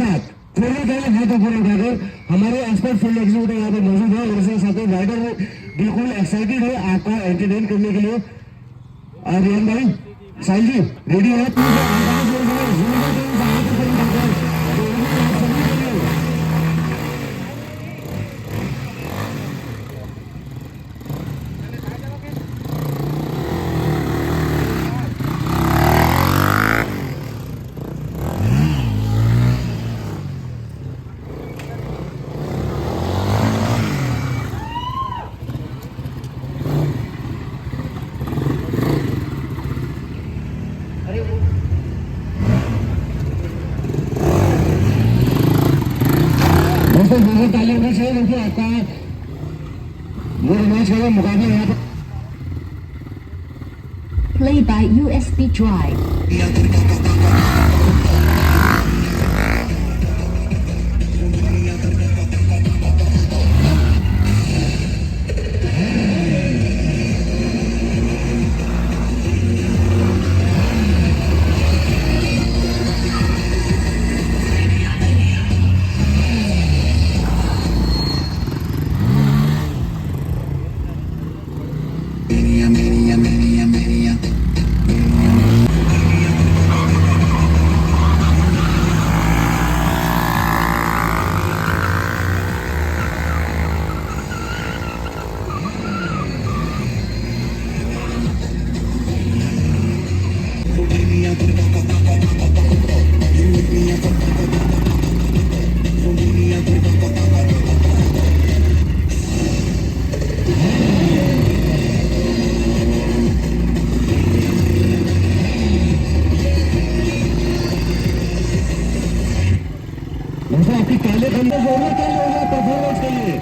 साथ थोड़ी देर हाथ ऊपर उठाकर हमारे एक्सपर्ट फील्ड एग्जीक्यूटिव यहाँ पे मौजूद है और इसके साथ राइडर बिल्कुल एक्साइटेड है आपका एंटरटेन करने के लिए। और रियान भाई, साहिल जी रेडी है? ताली होनी चाहिए क्योंकि आपका ये मैच का मुकाबला यहाँ पर Play by USB drive. आपकी काले खंडे जोड़ना क्या होगा परफॉर्मेंस के लिए।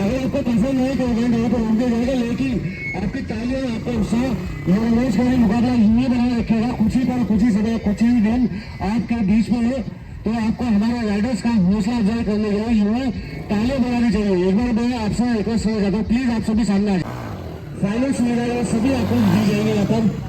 अगर आपको पसंद नहीं तो यहाँ पर रोक जाएगा, लेकिन आपकी तालियां आपका उत्साह रोज का मुकाबला ये बना रखेगा। कुछ ही पर कुछ ही समय कुछ ही दिन आपके बीच में है, तो आपको हमारे राइडर्स का हौसला अफजाई करने के लिए यूं तालियां बनानी चाहिए। एक बार मैं आपसे रिक्वेस्ट करना चाहता हूँ, प्लीज आप सभी सामने आ जाए। फाइनल सुविधा सभी आपको दी जाएंगे यहाँ पर।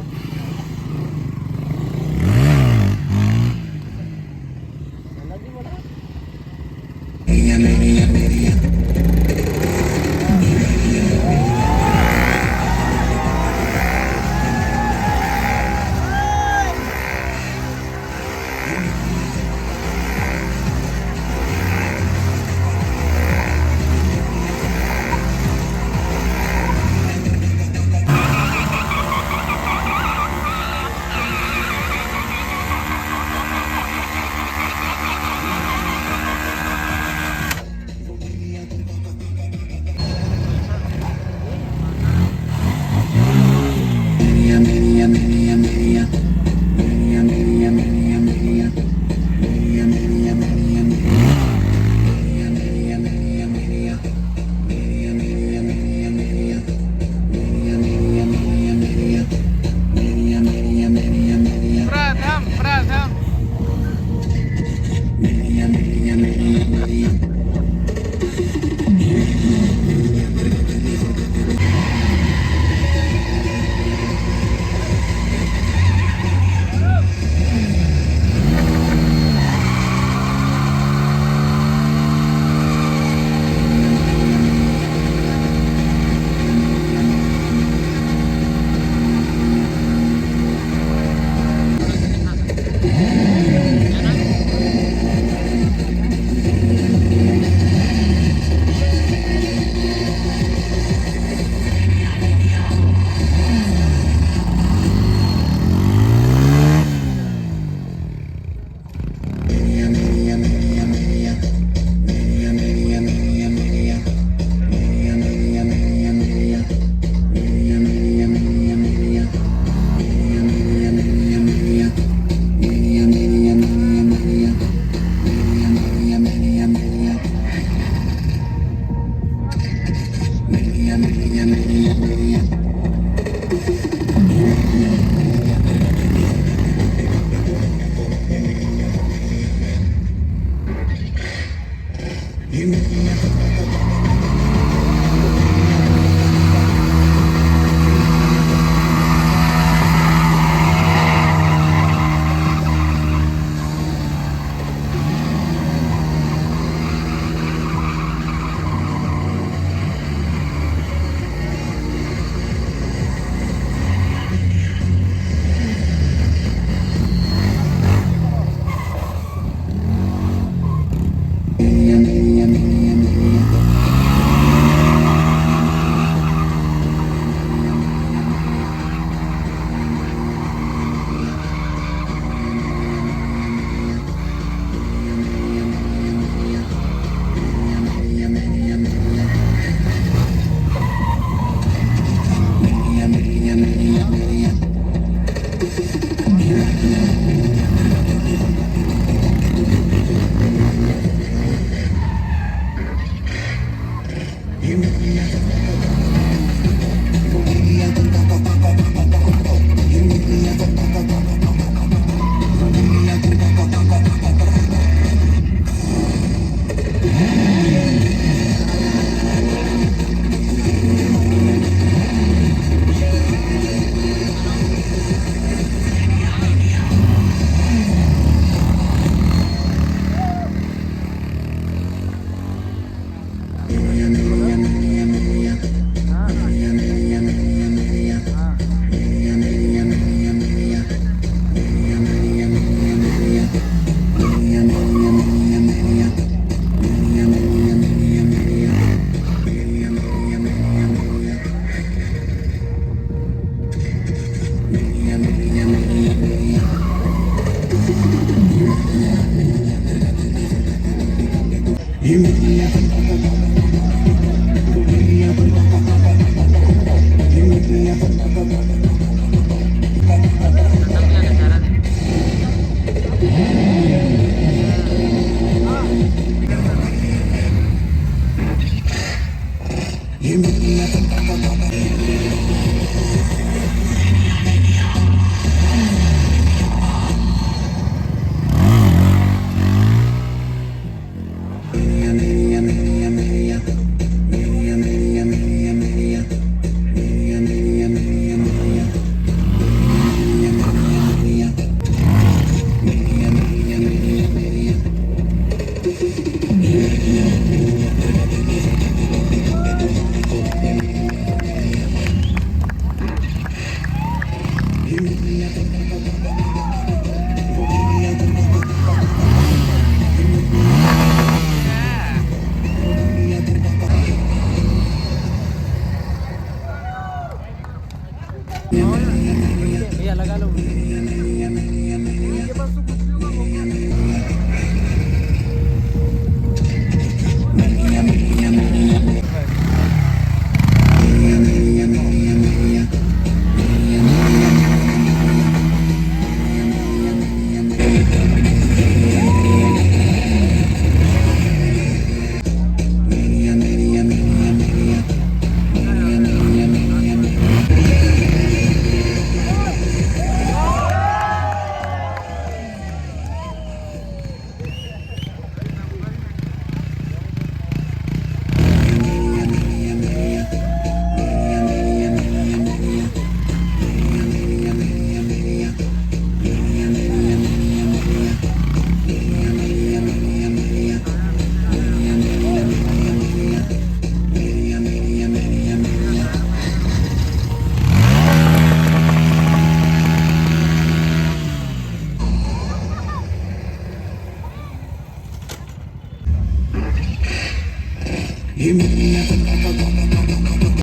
भैया लगा लो Give me